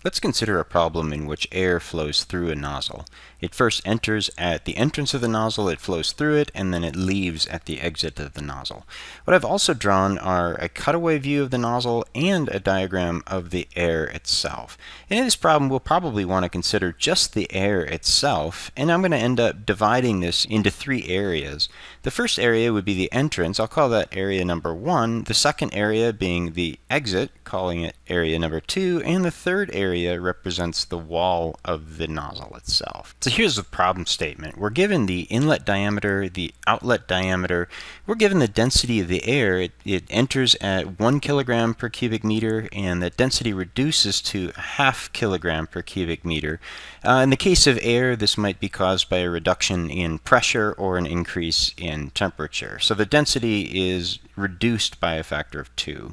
Let's consider a problem in which air flows through a nozzle. It first enters at the entrance of the nozzle, it flows through it, and then it leaves at the exit of the nozzle. What I've also drawn are a cutaway view of the nozzle and a diagram of the air itself. And in this problem, we'll probably want to consider just the air itself, and I'm going to end up dividing this into three areas. The first area would be the entrance. I'll call that area number 1. The second area being the exit, calling it area number 2, and the third area represents the wall of the nozzle itself. So here's the problem statement. We're given the inlet diameter, the outlet diameter. We're given the density of the air. It enters at 1 kilogram per cubic meter, and the density reduces to ½ kilogram per cubic meter. In the case of air, this might be caused by a reduction in pressure or an increase in temperature. So the density is reduced by a factor of 2.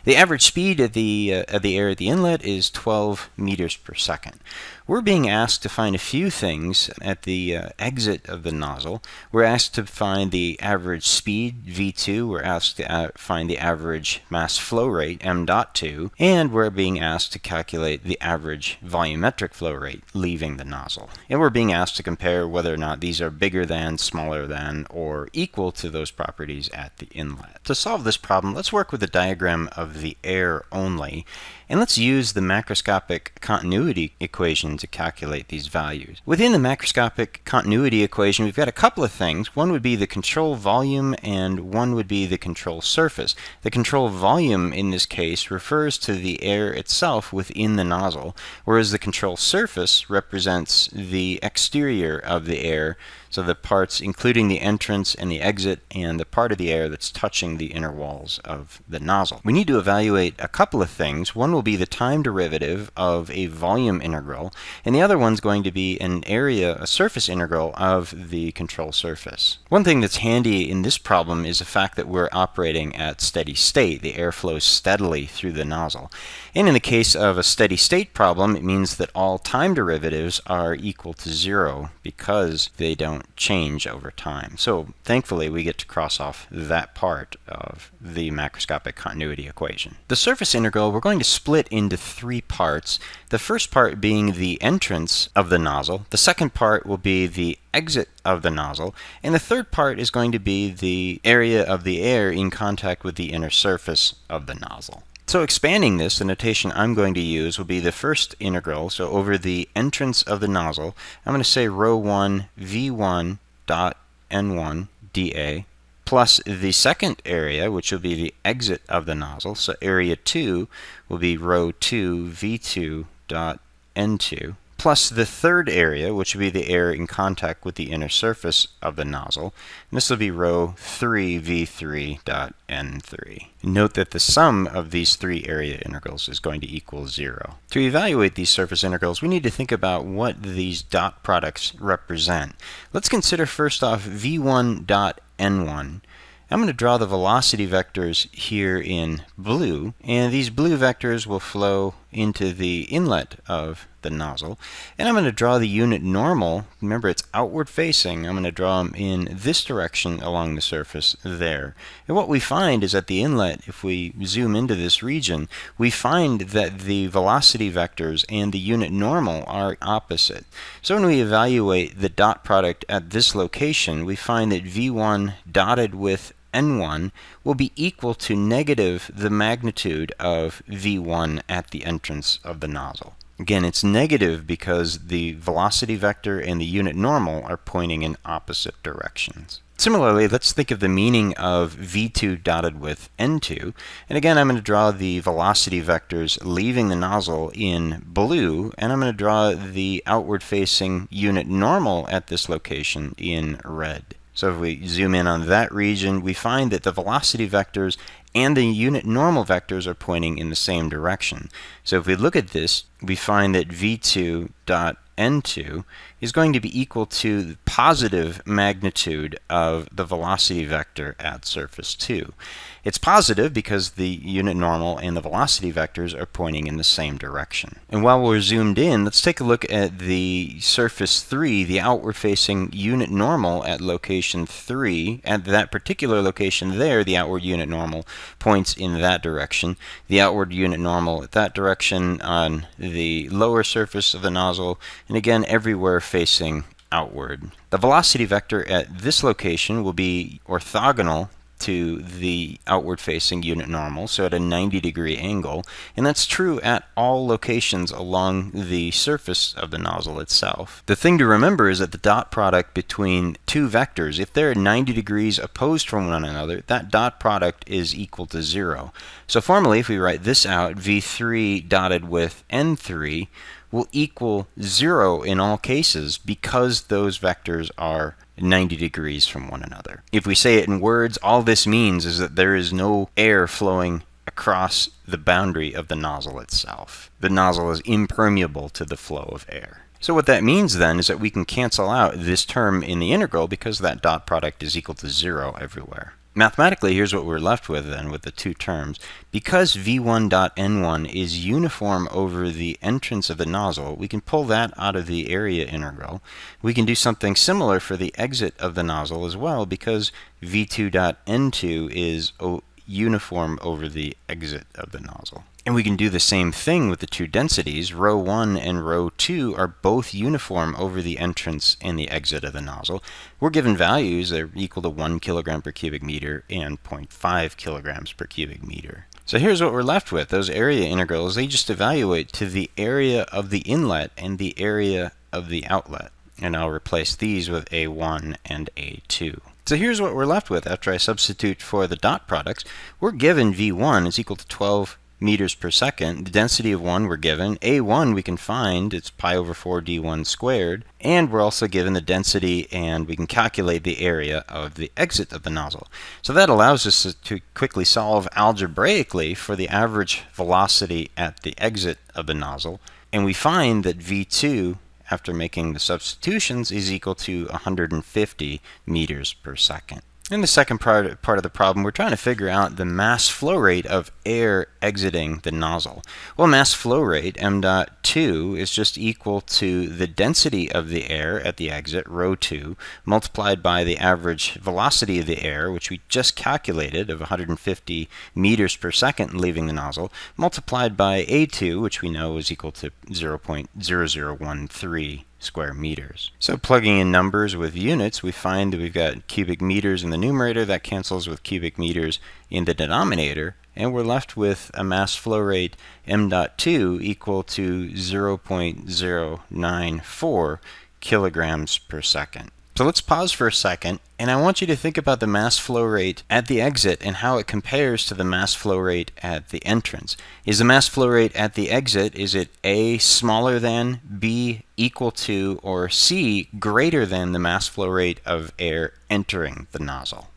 The average speed of the air at the inlet is 12 meters per second. We're being asked to find a few things at the exit of the nozzle. We're asked to find the average speed, V2. We're asked to find the average mass flow rate, m dot 2. And we're being asked to calculate the average volumetric flow rate leaving the nozzle. And we're being asked to compare whether or not these are bigger than, smaller than, or equal to those properties at the inlet. To solve this problem, let's work with the diagram of the air only. And let's use the macroscopic continuity equation to calculate these values. Within the macroscopic continuity equation, we've got a couple of things. One would be the control volume and one would be the control surface. The control volume in this case refers to the air itself within the nozzle, whereas the control surface represents the exterior of the air, so the parts including the entrance and the exit and the part of the air that's touching the inner walls of the nozzle. We need to evaluate a couple of things. One will be the time derivative of a volume integral, and the other one's going to be a surface integral of the control surface. One thing that's handy in this problem is the fact that we're operating at steady state. The air flows steadily through the nozzle. And in the case of a steady state problem, it means that all time derivatives are equal to 0 because they don't change over time. So thankfully we get to cross off that part of the macroscopic continuity equation. The surface integral we're going to split into three parts. The first part being the entrance of the nozzle, the second part will be the exit of the nozzle, and the third part is going to be the area of the air in contact with the inner surface of the nozzle. So expanding this, the notation I'm going to use will be the first integral. So over the entrance of the nozzle, I'm going to say rho 1 v1 dot n1 dA plus the second area, which will be the exit of the nozzle. So area 2 will be rho 2 v2 dot n2 plus the third area, which will be the air in contact with the inner surface of the nozzle. And this will be rho 3 v3 dot n3. Note that the sum of these three area integrals is going to equal 0. To evaluate these surface integrals, we need to think about what these dot products represent. Let's consider first off v1 dot n1. I'm going to draw the velocity vectors here in blue, and these blue vectors will flow into the inlet of the nozzle. And I'm going to draw the unit normal. Remember, it's outward facing. I'm going to draw them in this direction along the surface there. And what we find is at the inlet, if we zoom into this region, we find that the velocity vectors and the unit normal are opposite. So when we evaluate the dot product at this location, we find that v1 dotted with n1 will be equal to negative the magnitude of v1 at the entrance of the nozzle. Again, it's negative because the velocity vector and the unit normal are pointing in opposite directions. Similarly, let's think of the meaning of v2 dotted with n2. And again, I'm going to draw the velocity vectors leaving the nozzle in blue, and I'm going to draw the outward-facing unit normal at this location in red. So if we zoom in on that region, we find that the velocity vectors and the unit normal vectors are pointing in the same direction. So if we look at this, we find that v2 dot n2 is going to be equal to the positive magnitude of the velocity vector at surface 2. It's positive because the unit normal and the velocity vectors are pointing in the same direction. And while we're zoomed in, let's take a look at the surface 3, the outward facing unit normal at location 3. At that particular location there, the outward unit normal points in that direction. The outward unit normal at that direction on the lower surface of the nozzle, and again everywhere facing outward. The velocity vector at this location will be orthogonal to the outward facing unit normal, so at a 90-degree angle, and that's true at all locations along the surface of the nozzle itself. The thing to remember is that the dot product between two vectors, if they're 90 degrees opposed from one another, that dot product is equal to 0. So formally, if we write this out, V3 dotted with N3 will equal 0 in all cases because those vectors are 90 degrees from one another. If we say it in words, all this means is that there is no air flowing across the boundary of the nozzle itself. The nozzle is impermeable to the flow of air. So what that means then is that we can cancel out this term in the integral because that dot product is equal to 0 everywhere. Mathematically, here's what we're left with then with the two terms. Because V1.N1 is uniform over the entrance of the nozzle, we can pull that out of the area integral. We can do something similar for the exit of the nozzle as well, because V2.N2 is uniform over the exit of the nozzle. And we can do the same thing with the two densities. Rho 1 and rho 2 are both uniform over the entrance and the exit of the nozzle. We're given values that are equal to 1 kilogram per cubic meter and 0.5 kilograms per cubic meter. So here's what we're left with. Those area integrals, they just evaluate to the area of the inlet and the area of the outlet. And I'll replace these with A1 and A2. So here's what we're left with after I substitute for the dot products. We're given V1 is equal to 12 meters per second. The density of 1 we're given. A1 we can find, it's pi over 4 d1 squared. And we're also given the density, and we can calculate the area of the exit of the nozzle. So that allows us to quickly solve algebraically for the average velocity at the exit of the nozzle. And we find that V2, after making the substitutions, is equal to 150 meters per second. In the second part of the problem, we're trying to figure out the mass flow rate of air exiting the nozzle. Well, mass flow rate, m dot 2, is just equal to the density of the air at the exit, rho 2, multiplied by the average velocity of the air, which we just calculated, of 150 meters per second leaving the nozzle, multiplied by A2, which we know is equal to 0.0013 square meters. So plugging in numbers with units, we find that we've got cubic meters in the numerator. That cancels with cubic meters in the denominator, and we're left with a mass flow rate m dot 2 equal to 0.094 kilograms per second. So let's pause for a second, and I want you to think about the mass flow rate at the exit and how it compares to the mass flow rate at the entrance. Is the mass flow rate at the exit, is it A smaller than, B equal to, or C greater than the mass flow rate of air entering the nozzle?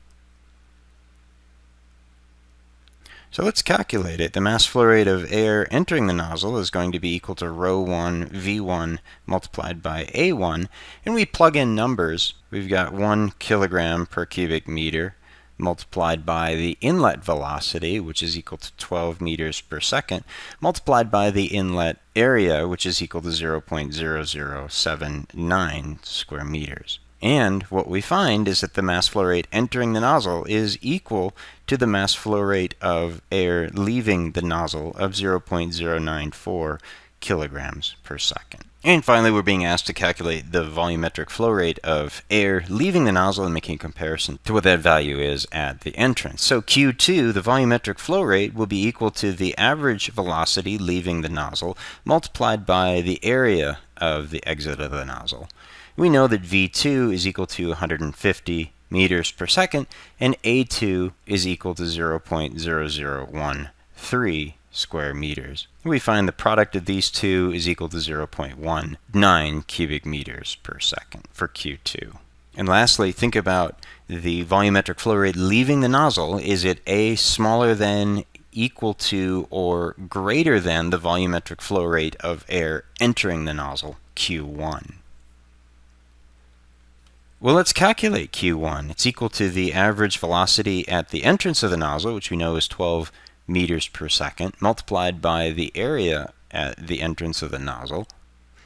So let's calculate it. The mass flow rate of air entering the nozzle is going to be equal to rho 1 V1 multiplied by A1, and we plug in numbers. We've got 1 kilogram per cubic meter multiplied by the inlet velocity, which is equal to 12 meters per second, multiplied by the inlet area, which is equal to 0.0079 square meters. And what we find is that the mass flow rate entering the nozzle is equal to the mass flow rate of air leaving the nozzle of 0.094 kilograms per second. And finally, we're being asked to calculate the volumetric flow rate of air leaving the nozzle and making a comparison to what that value is at the entrance. So Q2, the volumetric flow rate, will be equal to the average velocity leaving the nozzle multiplied by the area of the exit of the nozzle. We know that V2 is equal to 150 meters per second, and A2 is equal to 0.0013 square meters. We find the product of these two is equal to 0.19 cubic meters per second for Q2. And lastly, think about the volumetric flow rate leaving the nozzle. Is it A smaller than, equal to, or greater than the volumetric flow rate of air entering the nozzle, Q1? Well, let's calculate Q1. It's equal to the average velocity at the entrance of the nozzle, which we know is 12 meters per second, multiplied by the area at the entrance of the nozzle.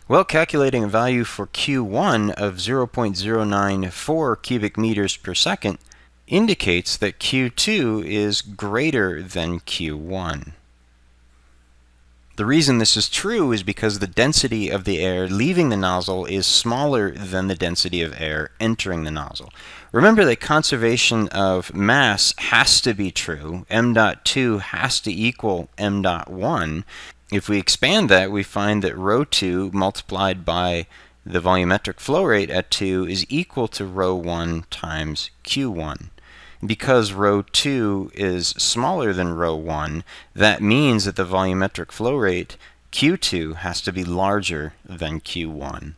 Well, calculating a value for Q1 of 0.094 cubic meters per second indicates that Q2 is greater than Q1. The reason this is true is because the density of the air leaving the nozzle is smaller than the density of air entering the nozzle. Remember that conservation of mass has to be true. M dot 2 has to equal M dot 1. If we expand that, we find that rho 2 multiplied by the volumetric flow rate at 2 is equal to rho 1 times Q1. Because rho 2 is smaller than rho 1, that means that the volumetric flow rate, Q2, has to be larger than Q1.